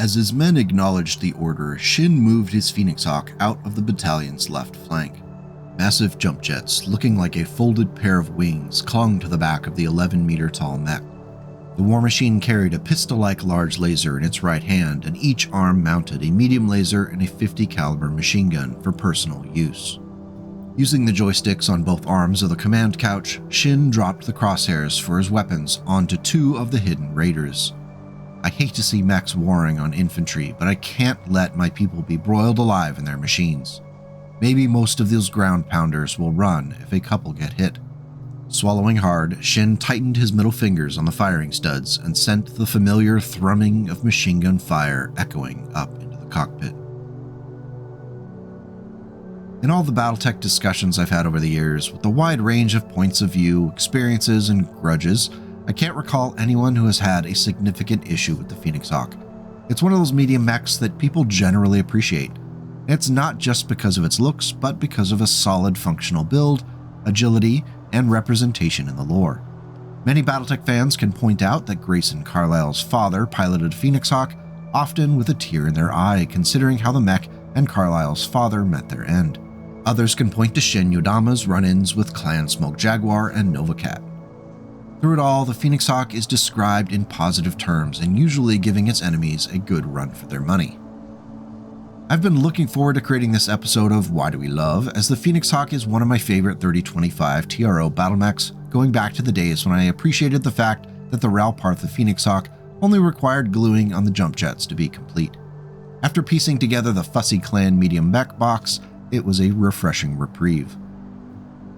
As his men acknowledged the order, Shin moved his Phoenix Hawk out of the battalion's left flank. Massive jump jets, looking like a folded pair of wings, clung to the back of the 11-meter-tall mech. The war machine carried a pistol-like large laser in its right hand, and each arm mounted a medium laser and a 50-caliber machine gun for personal use. Using the joysticks on both arms of the command couch, Shin dropped the crosshairs for his weapons onto two of the hidden raiders. I hate to see mechs warring on infantry, but I can't let my people be broiled alive in their machines. Maybe most of those ground pounders will run if a couple get hit. Swallowing hard, Shin tightened his middle fingers on the firing studs and sent the familiar thrumming of machine gun fire echoing up into the cockpit. In all the BattleTech discussions I've had over the years, with the wide range of points of view, experiences, and grudges, I can't recall anyone who has had a significant issue with the Phoenix Hawk. It's one of those medium mechs that people generally appreciate. It's not just because of its looks, but because of a solid functional build, agility, and representation in the lore. Many BattleTech fans can point out that Grayson Carlisle's father piloted Phoenix Hawk, often with a tear in their eye considering how the mech and Carlisle's father met their end. Others can point to Shin Yodama's run-ins with Clan Smoke Jaguar and Nova Cat. Through it all, the Phoenix Hawk is described in positive terms and usually giving its enemies a good run for their money. I've been looking forward to creating this episode of Why Do We Love, as the Phoenix Hawk is one of my favorite 3025 TRO battle mechs, going back to the days when I appreciated the fact that the Ral Partha Phoenix Hawk only required gluing on the jump jets to be complete. After piecing together the fussy clan medium mech box, it was a refreshing reprieve.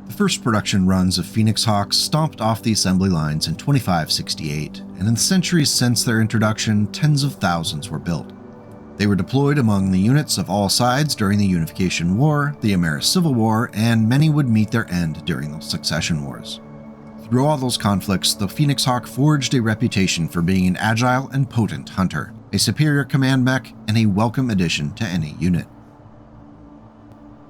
The first production runs of Phoenix Hawks stomped off the assembly lines in 2568, and in the centuries since their introduction, tens of thousands were built. They were deployed among the units of all sides during the Unification War, the American Civil War, and many would meet their end during the Succession Wars. Through all those conflicts, the Phoenix Hawk forged a reputation for being an agile and potent hunter, a superior command mech, and a welcome addition to any unit.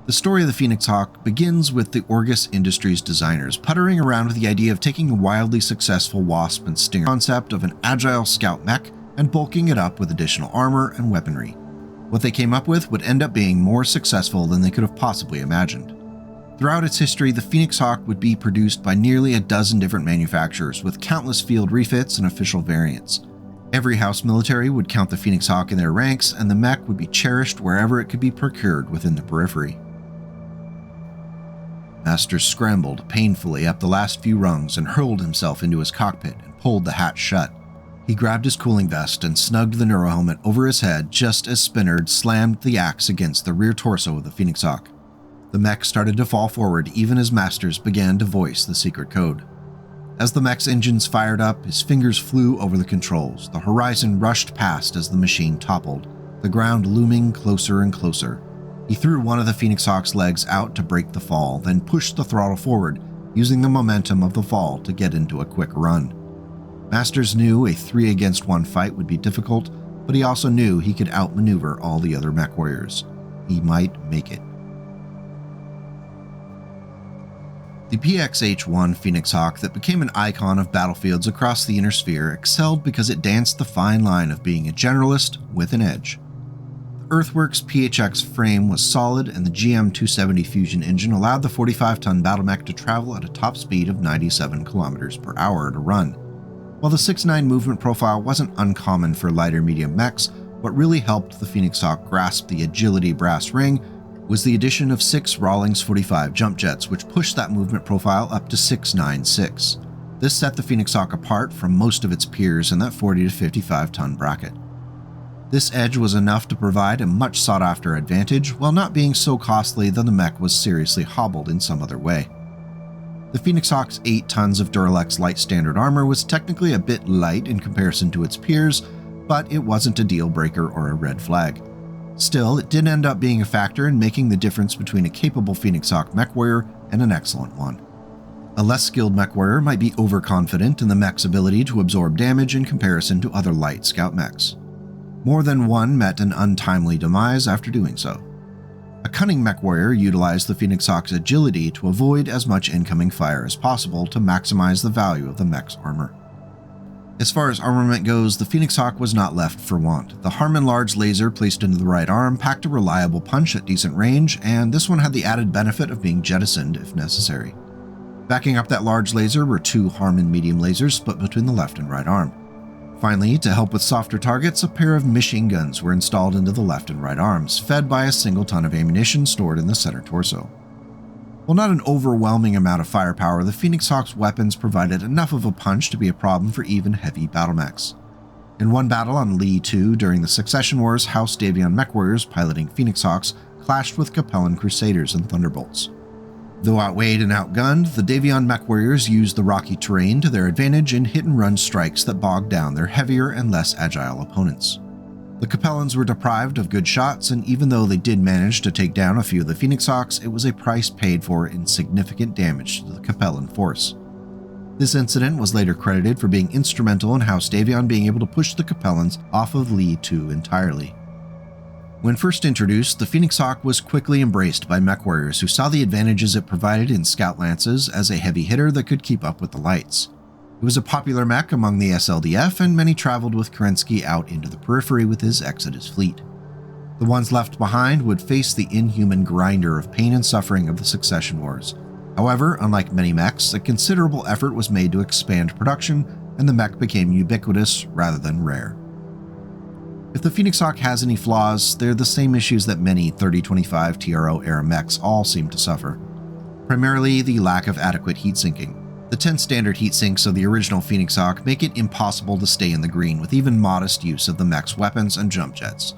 The story of the Phoenix Hawk begins with the Orgus Industries designers puttering around with the idea of taking the wildly successful Wasp and Stinger concept of an agile scout mech and bulking it up with additional armor and weaponry. What they came up with would end up being more successful than they could have possibly imagined. Throughout its history, the Phoenix Hawk would be produced by nearly a dozen different manufacturers with countless field refits and official variants. Every house military would count the Phoenix Hawk in their ranks, and the mech would be cherished wherever it could be procured within the periphery. Master scrambled painfully up the last few rungs and hurled himself into his cockpit and pulled the hatch shut. He grabbed his cooling vest and snugged the neurohelmet over his head just as Spinnerd slammed the axe against the rear torso of the Phoenix Hawk. The mech started to fall forward even as Masters began to voice the secret code. As the mech's engines fired up, his fingers flew over the controls. The horizon rushed past as the machine toppled, the ground looming closer and closer. He threw one of the Phoenix Hawk's legs out to break the fall, then pushed the throttle forward, using the momentum of the fall to get into a quick run. Masters knew a 3-against-1 fight would be difficult, but he also knew he could outmaneuver all the other mech warriors. He might make it. The PXH-1 Phoenix Hawk that became an icon of battlefields across the Inner Sphere excelled because it danced the fine line of being a generalist with an edge. The Earthworks PHX frame was solid, and the GM270 Fusion engine allowed the 45-ton battle mech to travel at a top speed of 97 km per hour to run. While the 6.9 movement profile wasn't uncommon for lighter medium mechs, what really helped the Phoenix Hawk grasp the agility brass ring was the addition of 6 Rawlings 45 jump jets, which pushed that movement profile up to 696. This set the Phoenix Hawk apart from most of its peers in that 40 to 55 ton bracket. This edge was enough to provide a much sought after advantage while not being so costly that the mech was seriously hobbled in some other way. The Phoenix Hawk's 8 tons of Duralex light standard armor was technically a bit light in comparison to its peers, but it wasn't a deal breaker or a red flag. Still, it did end up being a factor in making the difference between a capable Phoenix Hawk mech warrior and an excellent one. A less skilled mech warrior might be overconfident in the mech's ability to absorb damage in comparison to other light scout mechs. More than one met an untimely demise after doing so. A cunning mech warrior utilized the Phoenix Hawk's agility to avoid as much incoming fire as possible to maximize the value of the mech's armor. As far as armament goes, the Phoenix Hawk was not left for want. The Harman large laser placed into the right arm packed a reliable punch at decent range, and this one had the added benefit of being jettisoned if necessary. Backing up that large laser were two Harman medium lasers split between the left and right arm. Finally, to help with softer targets, a pair of machine guns were installed into the left and right arms, fed by a single ton of ammunition stored in the center torso. While not an overwhelming amount of firepower, the Phoenix Hawk's weapons provided enough of a punch to be a problem for even heavy battle mechs. In one battle on Lee 2 during the Succession Wars, House Davon Mechwarriors piloting Phoenix Hawks clashed with Capellan Crusaders and Thunderbolts. Though outweighed and outgunned, the Davon Mechwarriors used the rocky terrain to their advantage in hit-and-run strikes that bogged down their heavier and less agile opponents. The Capellans were deprived of good shots, and even though they did manage to take down a few of the Phoenix Hawks, it was a price paid for in significant damage to the Capellan force. This incident was later credited for being instrumental in House Davon being able to push the Capellans off of Lee 2 entirely. When first introduced, the Phoenix Hawk was quickly embraced by mechwarriors who saw the advantages it provided in scout lances as a heavy hitter that could keep up with the lights. It was a popular mech among the SLDF, and many traveled with Kerensky out into the periphery with his Exodus fleet. The ones left behind would face the inhuman grinder of pain and suffering of the Succession Wars. However, unlike many mechs, a considerable effort was made to expand production, and the mech became ubiquitous rather than rare. If the Phoenix Hawk has any flaws, they're the same issues that many 3025 TRO-era mechs all seem to suffer. Primarily the lack of adequate heat sinking. The 10 standard heat sinks of the original Phoenix Hawk make it impossible to stay in the green with even modest use of the mech's weapons and jump jets.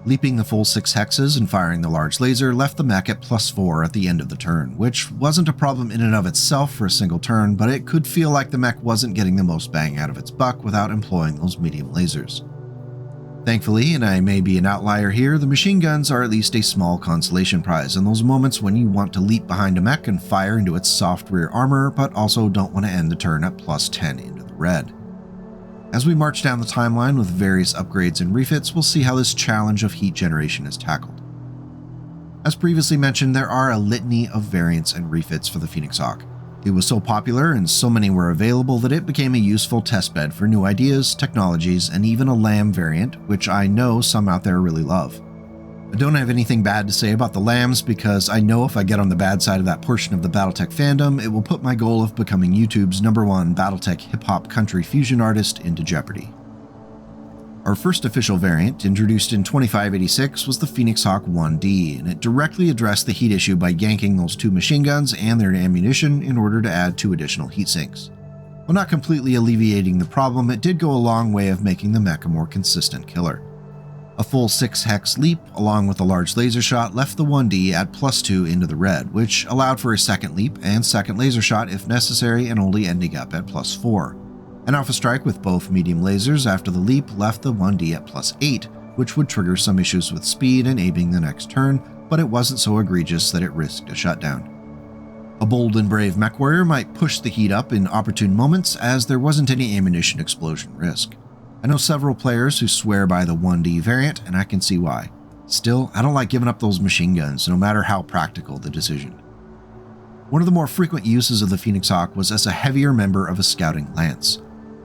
Leaping the full 6 hexes and firing the large laser left the mech at +4 at the end of the turn, which wasn't a problem in and of itself for a single turn, but it could feel like the mech wasn't getting the most bang out of its buck without employing those medium lasers. Thankfully, and I may be an outlier here, the machine guns are at least a small consolation prize in those moments when you want to leap behind a mech and fire into its soft rear armor, but also don't want to end the turn at +10 into the red. As we march down the timeline with various upgrades and refits, we'll see how this challenge of heat generation is tackled. As previously mentioned, there are a litany of variants and refits for the Phoenix Hawk. It was so popular and so many were available that it became a useful testbed for new ideas, technologies, and even a LAM variant, which I know some out there really love. I don't have anything bad to say about the LAMs because I know if I get on the bad side of that portion of the BattleTech fandom, it will put my goal of becoming YouTube's #1 BattleTech hip-hop country fusion artist into jeopardy. Our first official variant, introduced in 2586, was the Phoenix Hawk 1D, and it directly addressed the heat issue by yanking those 2 machine guns and their ammunition in order to add 2 additional heat sinks. While not completely alleviating the problem, it did go a long way of making the mech a more consistent killer. A full 6 hex leap, along with a large laser shot, left the 1D at +2 into the red, which allowed for a second leap and second laser shot if necessary, and only ending up at +4. An alpha strike with both medium lasers after the leap left the 1D at +8, which would trigger some issues with speed and aiming the next turn, but it wasn't so egregious that it risked a shutdown. A bold and brave mechwarrior might push the heat up in opportune moments, as there wasn't any ammunition explosion risk. I know several players who swear by the 1D variant, and I can see why. Still, I don't like giving up those machine guns, no matter how practical the decision. One of the more frequent uses of the Phoenix Hawk was as a heavier member of a scouting lance.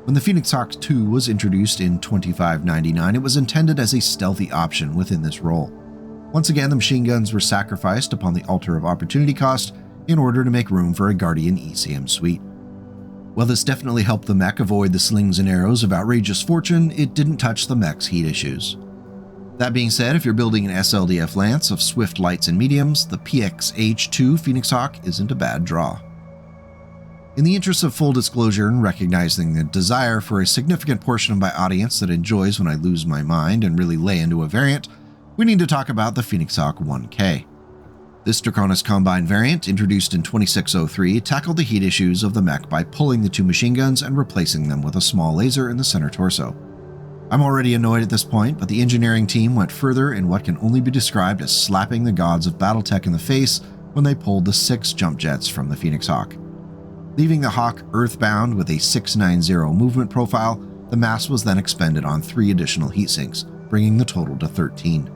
When the Phoenix Hawk 2 was introduced in 2599, it was intended as a stealthy option within this role. Once again, the machine guns were sacrificed upon the altar of opportunity cost in order to make room for a Guardian ECM suite. While this definitely helped the mech avoid the slings and arrows of outrageous fortune, it didn't touch the mech's heat issues. That being said, if you're building an SLDF lance of swift lights and mediums, the PXH2 Phoenix Hawk isn't a bad draw. In the interest of full disclosure and recognizing the desire for a significant portion of my audience that enjoys when I lose my mind and really lay into a variant, we need to talk about the Phoenix Hawk 1K. This Draconis Combine variant, introduced in 2603, tackled the heat issues of the mech by pulling the 2 machine guns and replacing them with a small laser in the center torso. I'm already annoyed at this point, but the engineering team went further in what can only be described as slapping the gods of BattleTech in the face when they pulled the 6 jump jets from the Phoenix Hawk. Leaving the Hawk earthbound with a 690 movement profile, the mass was then expended on 3 additional heat sinks, bringing the total to 13.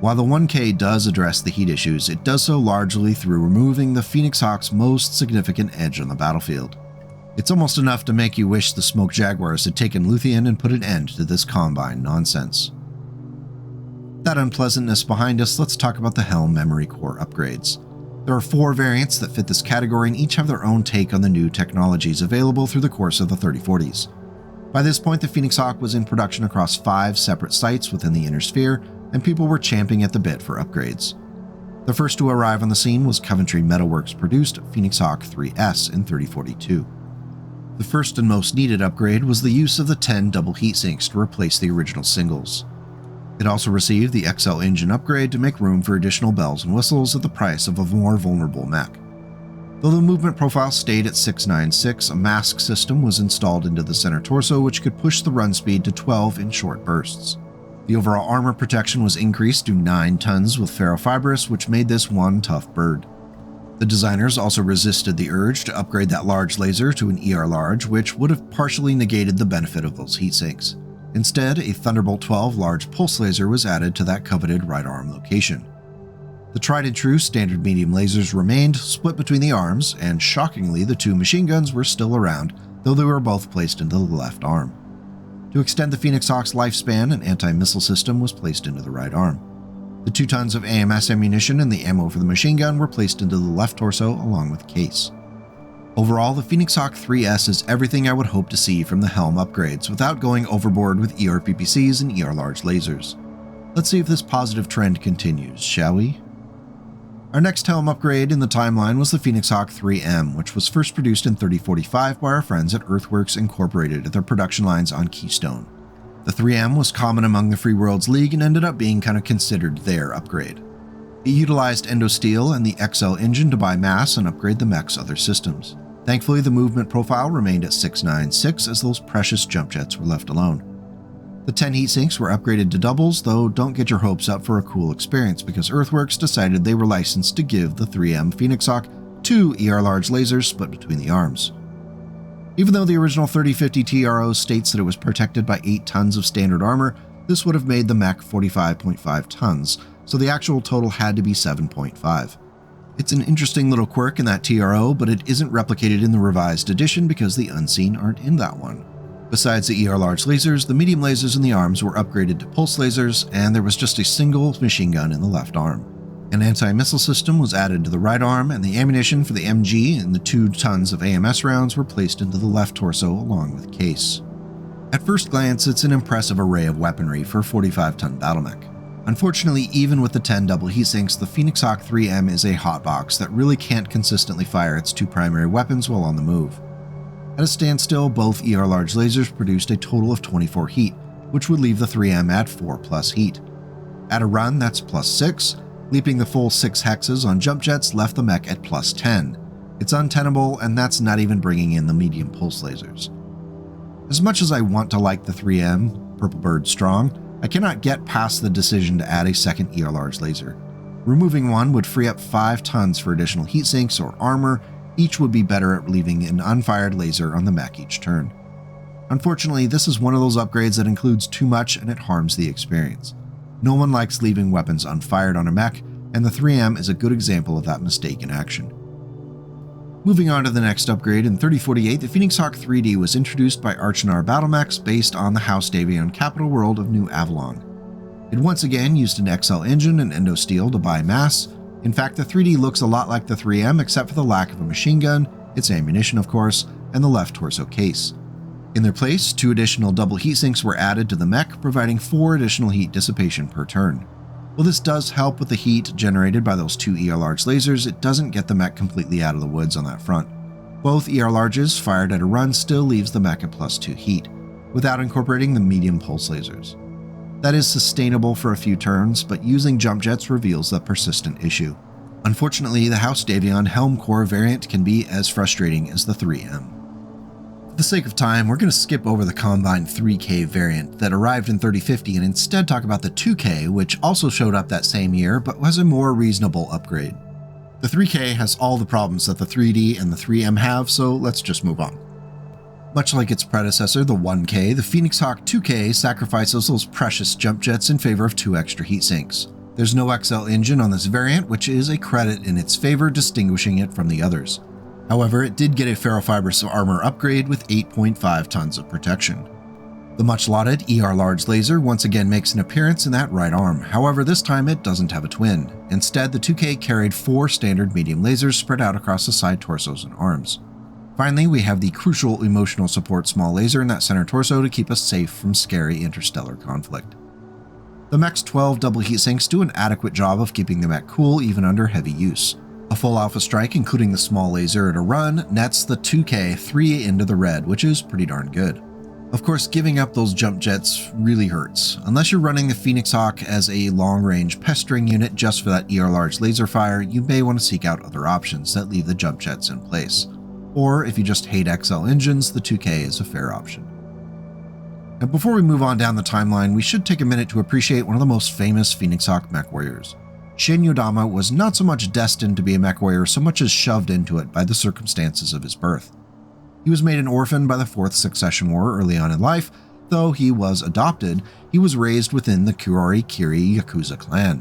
While the 1K does address the heat issues, it does so largely through removing the Phoenix Hawk's most significant edge on the battlefield. It's almost enough to make you wish the Smoke Jaguars had taken Luthien and put an end to this Combine nonsense. That unpleasantness behind us, let's talk about the Helm memory core upgrades. There are 4 variants that fit this category and each have their own take on the new technologies available through the course of the 3040s. By this point, the Phoenix Hawk was in production across 5 separate sites within the Inner Sphere, and people were champing at the bit for upgrades. The first to arrive on the scene was Coventry Metalworks produced Phoenix Hawk 3S in 3042. The first and most needed upgrade was the use of the 10 double heatsinks to replace the original singles. It also received the XL engine upgrade to make room for additional bells and whistles at the price of a more vulnerable mech. Though the movement profile stayed at 696, a mask system was installed into the center torso which could push the run speed to 12 in short bursts. The overall armor protection was increased to 9 tons with ferrofibrous, which made this one tough bird. The designers also resisted the urge to upgrade that large laser to an ER large, which would have partially negated the benefit of those heatsinks. Instead, a Thunderbolt 12 large pulse laser was added to that coveted right arm location. The tried and true standard medium lasers remained, split between the arms, and shockingly the 2 machine guns were still around, though they were both placed into the left arm. To extend the Phoenix Hawk's lifespan, an anti-missile system was placed into the right arm. The 2 tons of AMS ammunition and the ammo for the machine gun were placed into the left torso along with the case. Overall, the Phoenix Hawk 3S is everything I would hope to see from the Helm upgrades without going overboard with ER-PPCs and ER-large lasers. Let's see if this positive trend continues, shall we? Our next Helm upgrade in the timeline was the Phoenix Hawk 3M, which was first produced in 3045 by our friends at Earthworks Incorporated at their production lines on Keystone. The 3M was common among the Free Worlds League and ended up being kind of considered their upgrade. It utilized Endosteel and the XL engine to buy mass and upgrade the mech's other systems. Thankfully, the movement profile remained at 696 as those precious jump jets were left alone. The 10 heatsinks were upgraded to doubles, though don't get your hopes up for a cool experience because Earthworks decided they were licensed to give the 3M Phoenix Hawk 2 ER-large lasers split between the arms. Even though the original 3050 TRO states that it was protected by 8 tons of standard armor, this would have made the mech 45.5 tons, so the actual total had to be 7.5. It's an interesting little quirk in that TRO, but it isn't replicated in the revised edition because the Unseen aren't in that one. Besides the ER-large lasers, the medium lasers in the arms were upgraded to pulse lasers, and there was just a single machine gun in the left arm. An anti-missile system was added to the right arm, and the ammunition for the MG and the 2 tons of AMS rounds were placed into the left torso along with the case. At first glance, it's an impressive array of weaponry for a 45-ton battle mech. Unfortunately, even with the 10 double heatsinks, the Phoenix Hawk 3M is a hotbox that really can't consistently fire its 2 primary weapons while on the move. At a standstill, both ER-large lasers produced a total of 24 heat, which would leave the 3M at 4+ heat. At a run, that's +6, leaping the full 6 hexes on jump jets left the mech at +10. It's untenable, and that's not even bringing in the medium pulse lasers. As much as I want to like the 3M Purple Bird Strong, I cannot get past the decision to add a second ER-large laser. Removing one would free up 5 tons for additional heatsinks or armor. Each would be better at leaving an unfired laser on the mech each turn. Unfortunately, this is one of those upgrades that includes too much and it harms the experience. No one likes leaving weapons unfired on a mech, and the 3M is a good example of that mistake in action. Moving on to the next upgrade, in 3048, the Phoenix Hawk 3D was introduced by Archinar Battlemechs based on the House Davon capital world of New Avalon. It once again used an XL engine and Endosteel to buy mass. In fact, the 3D looks a lot like the 3M except for the lack of a machine gun, its ammunition of course, and the left torso case. In their place, 2 additional double heatsinks were added to the mech, providing 4 additional heat dissipation per turn. While this does help with the heat generated by those 2 ER-large lasers, it doesn't get the mech completely out of the woods on that front. Both ER-larges fired at a run still leaves the mech at +2 heat, without incorporating the medium pulse lasers. That is sustainable for a few turns, but using jump jets reveals that persistent issue. Unfortunately, the House Davon Helm Core variant can be as frustrating as the 3M. For the sake of time, we're going to skip over the Combine 3K variant that arrived in 3050 and instead talk about the 2K, which also showed up that same year but was a more reasonable upgrade. The 3K has all the problems that the 3D and the 3M have, so let's just move on. Much like its predecessor, the 1K, the Phoenix Hawk 2K sacrifices those precious jump jets in favor of 2 extra heatsinks. There's no XL engine on this variant, which is a credit in its favor, distinguishing it from the others. However, it did get a ferrofibrous armor upgrade with 8.5 tons of protection. The much-lauded ER Large Laser once again makes an appearance in that right arm, however this time it doesn't have a twin. Instead, the 2K carried 4 standard medium lasers spread out across the side torsos and arms. Finally, we have the crucial emotional support small laser in that center torso to keep us safe from scary interstellar conflict. The mech's 12 double heatsinks do an adequate job of keeping the mech cool even under heavy use. A full alpha strike, including the small laser at a run, nets the 2K 3 into the red, which is pretty darn good. Of course, giving up those jump jets really hurts. Unless you're running the Phoenix Hawk as a long-range pestering unit just for that ER Large laser fire, you may want to seek out other options that leave the jump jets in place. Or if you just hate XL engines, the 2K is a fair option. And before we move on down the timeline, we should take a minute to appreciate one of the most famous Phoenix Hawk mech warriors. Shin Yodama was not so much destined to be a mech warrior so much as shoved into it by the circumstances of his birth. He was made an orphan by the Fourth Succession War early on in life. Though he was adopted, he was raised within the Kurita Yakuza clan.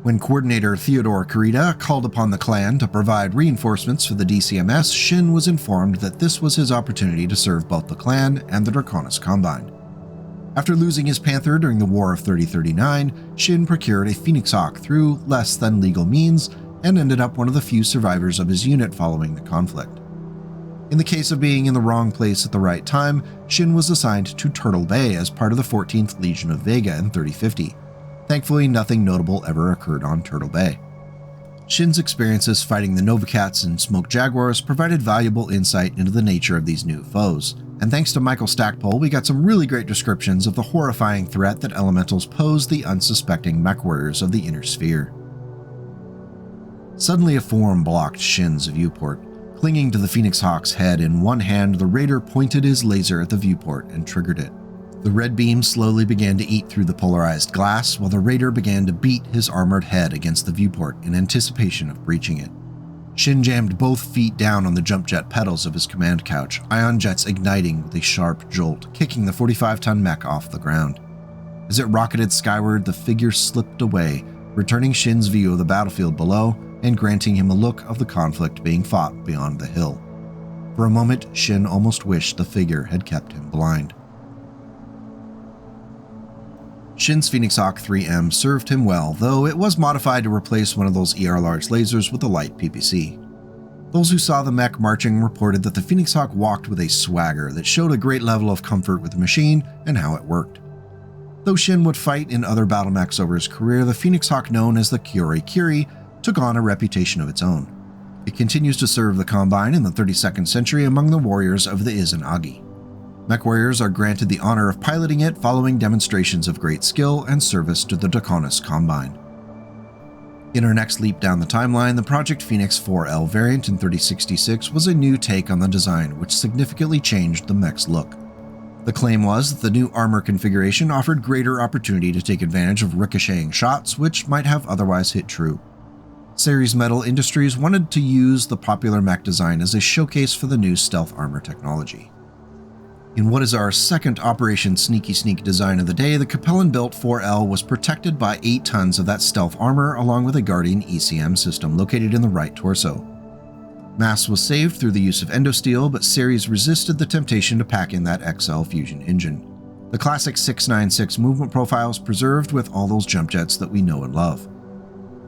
When coordinator Theodore Kurita called upon the clan to provide reinforcements for the DCMS, Shin was informed that this was his opportunity to serve both the clan and the Draconis Combine. After losing his Panther during the War of 3039, Shin procured a Phoenix Hawk through less than legal means and ended up one of the few survivors of his unit following the conflict. In the case of being in the wrong place at the right time, Shin was assigned to Turtle Bay as part of the 14th Legion of Vega in 3050. Thankfully, nothing notable ever occurred on Turtle Bay. Shin's experiences fighting the Novacats and Smoke Jaguars provided valuable insight into the nature of these new foes, and thanks to Michael Stackpole, we got some really great descriptions of the horrifying threat that elementals pose the unsuspecting mech warriors of the Inner Sphere. Suddenly a form blocked Shin's viewport. Clinging to the Phoenix Hawk's head in one hand, the raider pointed his laser at the viewport and triggered it. The red beam slowly began to eat through the polarized glass, while the raider began to beat his armored head against the viewport in anticipation of breaching it. Shin jammed both feet down on the jump jet pedals of his command couch, ion jets igniting with a sharp jolt, kicking the 45-ton mech off the ground. As it rocketed skyward, the figure slipped away, returning Shin's view of the battlefield below and granting him a look of the conflict being fought beyond the hill. For a moment, Shin almost wished the figure had kept him blind. Shin's Phoenix Hawk 3M served him well, though it was modified to replace one of those ER Large lasers with a light PPC. Those who saw the mech marching reported that the Phoenix Hawk walked with a swagger that showed a great level of comfort with the machine and how it worked. Though Shin would fight in other battle mechs over his career, the Phoenix Hawk known as the Kiri took on a reputation of its own. It continues to serve the Combine in the 32nd century among the warriors of the Izanagi. Mech warriors are granted the honor of piloting it following demonstrations of great skill and service to the Draconis Combine. In our next leap down the timeline, the Project Phoenix 4L variant in 3066 was a new take on the design which significantly changed the mech's look. The claim was that the new armor configuration offered greater opportunity to take advantage of ricocheting shots which might have otherwise hit true. Ceres Metal Industries wanted to use the popular mech design as a showcase for the new stealth armor technology. In what is our second Operation Sneaky Sneak design of the day, the Capellan-built 4L was protected by 8 tons of that stealth armor along with a Guardian ECM system located in the right torso. Mass was saved through the use of endosteel, but Ceres resisted the temptation to pack in that XL fusion engine. The classic 696 movement profile is preserved with all those jump jets that we know and love.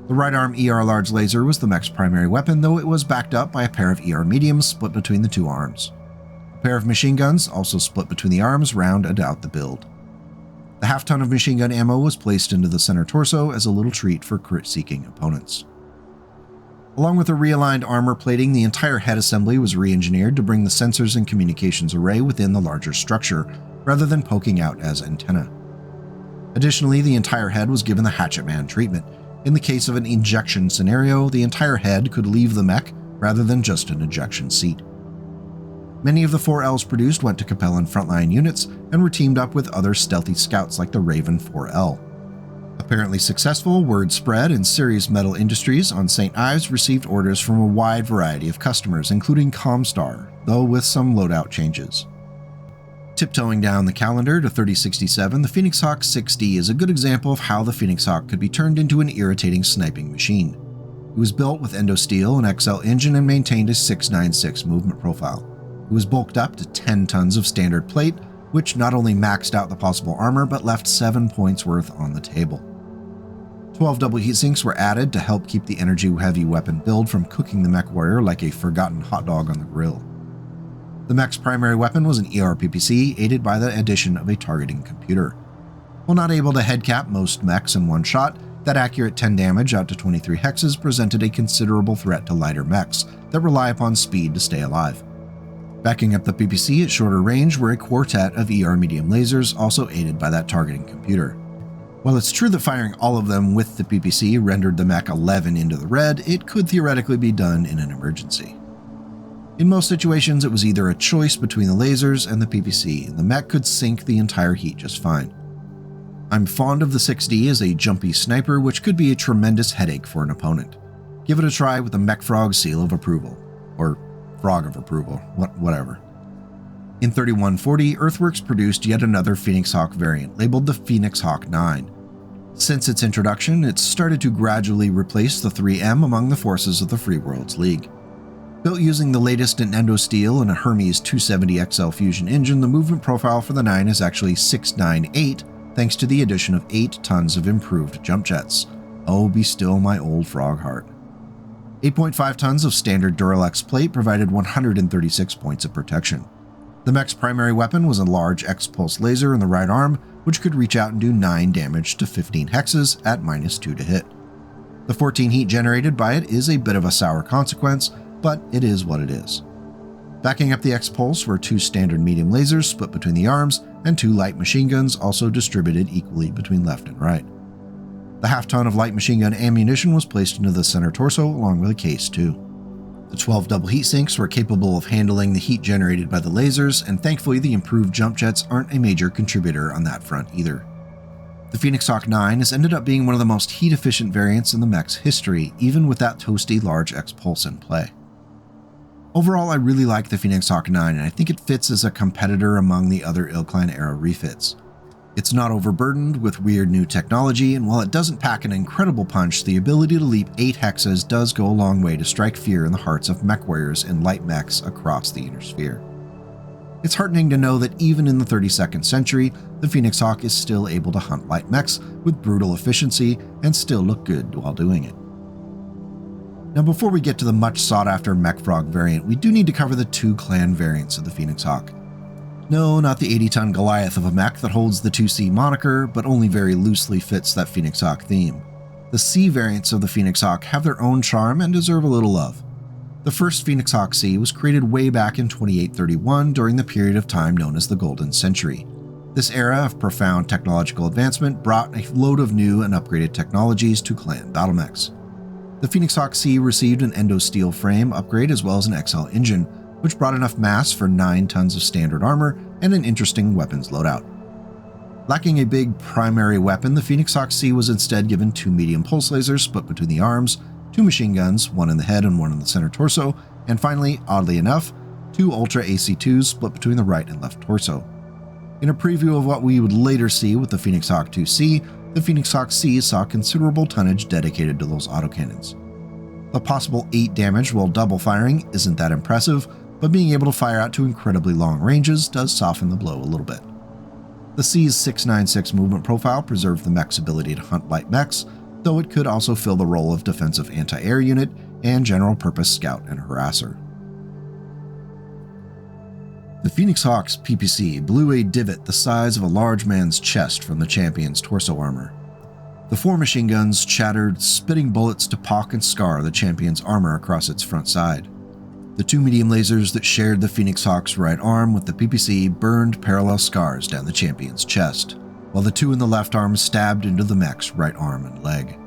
The right arm ER Large laser was the mech's primary weapon, though it was backed up by a pair of ER mediums split between the two arms. A pair of machine guns, also split between the arms, rounded out the build. The half-ton of machine gun ammo was placed into the center torso as a little treat for crit-seeking opponents. Along with a realigned armor plating, the entire head assembly was re-engineered to bring the sensors and communications array within the larger structure, rather than poking out as antenna. Additionally, the entire head was given the Hatchet Man treatment. In the case of an ejection scenario, the entire head could leave the mech rather than just an ejection seat. Many of the 4Ls produced went to Capellan frontline units and were teamed up with other stealthy scouts like the Raven 4L. Apparently successful, word spread, and Ceres Metal Industries on St. Ives received orders from a wide variety of customers, including Comstar, though with some loadout changes. Tiptoeing down the calendar to 3067, the Phoenix Hawk 6D is a good example of how the Phoenix Hawk could be turned into an irritating sniping machine. It was built with endosteel and XL engine and maintained a 696 movement profile. It was bulked up to 10 tons of standard plate, which not only maxed out the possible armor but left 7 points worth on the table. 12 double heatsinks were added to help keep the energy-heavy weapon build from cooking the Mechwarrior like a forgotten hot dog on the grill. The mech's primary weapon was an ER-PPC, aided by the addition of a targeting computer. While not able to headcap most mechs in one shot, that accurate 10 damage out to 23 hexes presented a considerable threat to lighter mechs that rely upon speed to stay alive. Backing up the PPC at shorter range were a quartet of ER medium lasers, also aided by that targeting computer. While it's true that firing all of them with the PPC rendered the mech 11 into the red, it could theoretically be done in an emergency. In most situations, it was either a choice between the lasers and the PPC, and the mech could sink the entire heat just fine. I'm fond of the 6D as a jumpy sniper, which could be a tremendous headache for an opponent. Give it a try with the Mech Frog seal of approval. Or Frog of approval, whatever. In 3140, Earthworks produced yet another Phoenix Hawk variant, labeled the Phoenix Hawk 9. Since its introduction, it's started to gradually replace the 3M among the forces of the Free Worlds League. Built using the latest in endosteel and a Hermes 270XL fusion engine, the movement profile for the 9 is actually 698, thanks to the addition of 8 tons of improved jump jets. Oh, be still my old frog heart. 8.5 tons of standard Duralex plate provided 136 points of protection. The mech's primary weapon was a large X-pulse laser in the right arm, which could reach out and do 9 damage to 15 hexes at -2 to hit. The 14 heat generated by it is a bit of a sour consequence, but it is what it is. Backing up the X-pulse were 2 standard medium lasers split between the arms, and 2 light machine guns also distributed equally between left and right. The half-ton of light machine gun ammunition was placed into the center torso along with a case too. The 12 double heat sinks were capable of handling the heat generated by the lasers, and thankfully the improved jump jets aren't a major contributor on that front either. The Phoenix Hawk 9 has ended up being one of the most heat-efficient variants in the mech's history, even with that toasty large X-pulse in play. Overall, I really like the Phoenix Hawk 9, and I think it fits as a competitor among the other IlClan era refits. It's not overburdened with weird new technology, and while it doesn't pack an incredible punch, the ability to leap 8 hexes does go a long way to strike fear in the hearts of mech warriors and light mechs across the inner sphere. It's heartening to know that even in the 32nd century, the Phoenix Hawk is still able to hunt light mechs with brutal efficiency and still look good while doing it. Now, before we get to the much sought-after Mech Frog variant, we do need to cover the 2 clan variants of the Phoenix Hawk. No, not the 80-ton Goliath of a mech that holds the 2C moniker, but only very loosely fits that Phoenix Hawk theme. The C variants of the Phoenix Hawk have their own charm and deserve a little love. The first Phoenix Hawk C was created way back in 2831 during the period of time known as the Golden Century. This era of profound technological advancement brought a load of new and upgraded technologies to clan battlemechs. The Phoenix Hawk C received an endosteel frame upgrade as well as an XL engine, which brought enough mass for 9 tons of standard armor and an interesting weapons loadout. Lacking a big primary weapon, the Phoenix Hawk C was instead given 2 medium pulse lasers split between the arms, 2 machine guns, 1 in the head and 1 in the center torso, and finally, oddly enough, 2 Ultra AC2s split between the right and left torso. In a preview of what we would later see with the Phoenix Hawk 2C, the Phoenix Hawk C saw considerable tonnage dedicated to those autocannons. The possible 8 damage while double firing isn't that impressive, but being able to fire out to incredibly long ranges does soften the blow a little bit. The C's 696 movement profile preserved the mech's ability to hunt light mechs, though it could also fill the role of defensive anti-air unit and general-purpose scout and harasser. The Phoenix Hawk's PPC blew a divot the size of a large man's chest from the champion's torso armor. The 4 machine guns chattered, spitting bullets to pock and scar the champion's armor across its front side. The 2 medium lasers that shared the Phoenix Hawk's right arm with the PPC burned parallel scars down the champion's chest, while the 2 in the left arm stabbed into the mech's right arm and leg.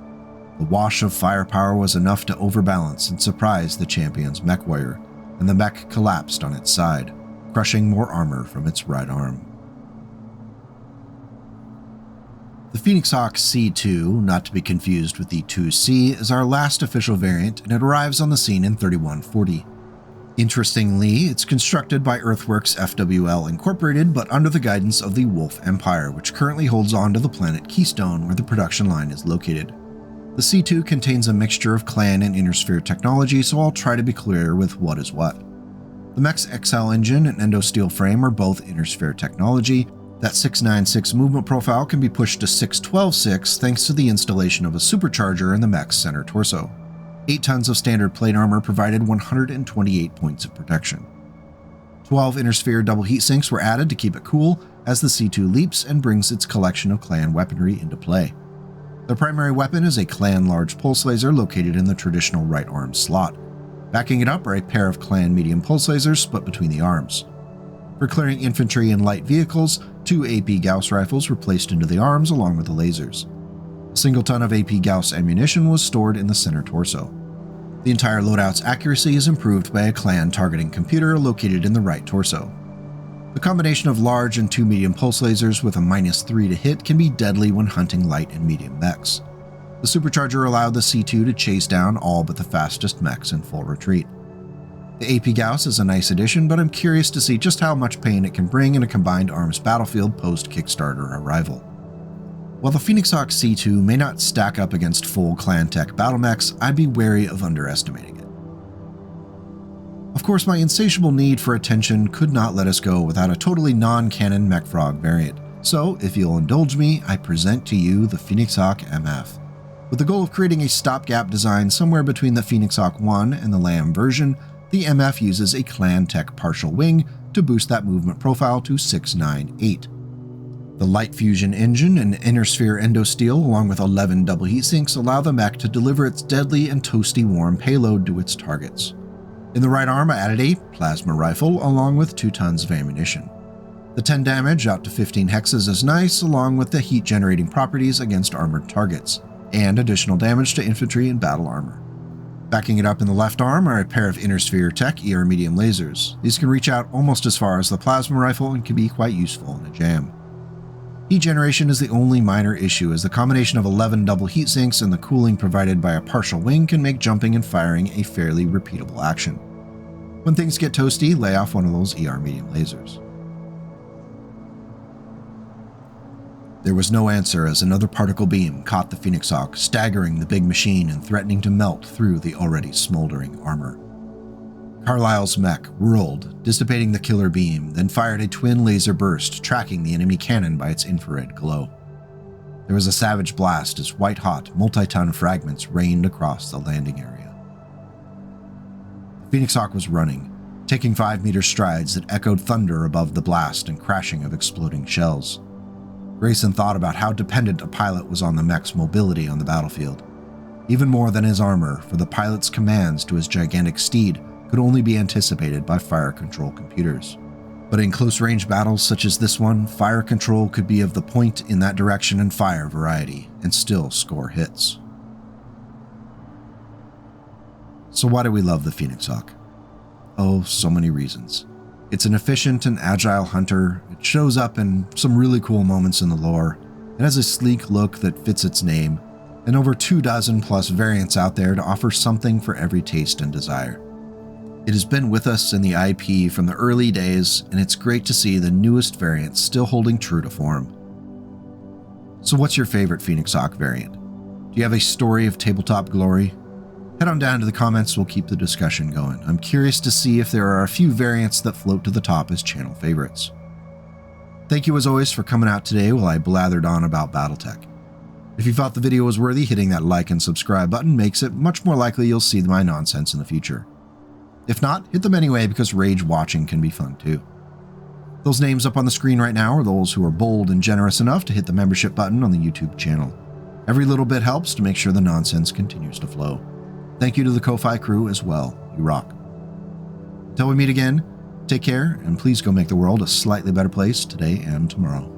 The wash of firepower was enough to overbalance and surprise the champion's mech warrior, and the mech collapsed on its side, crushing more armor from its right arm. The Phoenix Hawk C2, not to be confused with the 2C, is our last official variant, and it arrives on the scene in 3140. Interestingly, it's constructed by Earthworks FWL Incorporated, but under the guidance of the Wolf Empire, which currently holds on to the planet Keystone where the production line is located. The C2 contains a mixture of clan and inner sphere technology, so I'll try to be clear with what is what. The mech's XL engine and endosteel frame are both inner sphere technology. That 696 movement profile can be pushed to 612.6 thanks to the installation of a supercharger in the mech's center torso. 8 tons of standard plate armor provided 128 points of protection. 12 inner sphere double heat sinks were added to keep it cool as the C2 leaps and brings its collection of clan weaponry into play. The primary weapon is a clan large pulse laser located in the traditional right arm slot. Backing it up are a pair of clan medium pulse lasers split between the arms. For clearing infantry and light vehicles, 2 AP Gauss rifles were placed into the arms along with the lasers. A single ton of AP Gauss ammunition was stored in the center torso. The entire loadout's accuracy is improved by a clan targeting computer located in the right torso. The combination of large and 2 medium pulse lasers with a -3 to hit can be deadly when hunting light and medium mechs. The supercharger allowed the C2 to chase down all but the fastest mechs in full retreat. The AP Gauss is a nice addition, but I'm curious to see just how much pain it can bring in a combined arms battlefield post-Kickstarter arrival. While the Phoenix Hawk C2 may not stack up against full clan tech battle mechs, I'd be wary of underestimating it. Of course, my insatiable need for attention could not let us go without a totally non-canon Mechfrog variant, so if you'll indulge me, I present to you the Phoenix Hawk MF. With the goal of creating a stopgap design somewhere between the Phoenix Hawk 1 and the LAM version, the MF uses a clan tech partial wing to boost that movement profile to 698. The light fusion engine and inner sphere endosteel along with 11 double heat sinks allow the mech to deliver its deadly and toasty warm payload to its targets. In the right arm, I added a plasma rifle along with 2 tons of ammunition. The 10 damage out to 15 hexes is nice, along with the heat generating properties against armored targets, and additional damage to infantry and battle armor. Backing it up in the left arm are a pair of inner sphere tech ER medium lasers. These can reach out almost as far as the plasma rifle and can be quite useful in a jam. Heat generation is the only minor issue, as the combination of 11 double heat sinks and the cooling provided by a partial wing can make jumping and firing a fairly repeatable action. When things get toasty, lay off one of those ER medium lasers. There was no answer as another particle beam caught the Phoenix Hawk, staggering the big machine and threatening to melt through the already smoldering armor. Carlisle's mech whirled, dissipating the killer beam, then fired a twin laser burst, tracking the enemy cannon by its infrared glow. There was a savage blast as white-hot, multi-ton fragments rained across the landing area. The Phoenix Hawk was running, taking 5-meter strides that echoed thunder above the blast and crashing of exploding shells. Grayson thought about how dependent a pilot was on the mech's mobility on the battlefield, even more than his armor, for the pilot's commands to his gigantic steed could only be anticipated by fire control computers. But in close-range battles such as this one, fire control could be of the point in that direction and fire variety, and still score hits. So why do we love the Phoenix Hawk? Oh, so many reasons. It's an efficient and agile hunter, it shows up in some really cool moments in the lore, it has a sleek look that fits its name, and over 24 plus variants out there to offer something for every taste and desire. It has been with us in the IP from the early days, and it's great to see the newest variants still holding true to form. So what's your favorite Phoenix Hawk variant? Do you have a story of tabletop glory? Head on down to the comments, we'll keep the discussion going. I'm curious to see if there are a few variants that float to the top as channel favorites. Thank you as always for coming out today while I blathered on about BattleTech. If you thought the video was worthy, hitting that like and subscribe button makes it much more likely you'll see my nonsense in the future. If not, hit them anyway because rage watching can be fun too. Those names up on the screen right now are those who are bold and generous enough to hit the membership button on the YouTube channel. Every little bit helps to make sure the nonsense continues to flow. Thank you to the Ko-Fi crew as well. You rock. Until we meet again, take care, and please go make the world a slightly better place today and tomorrow.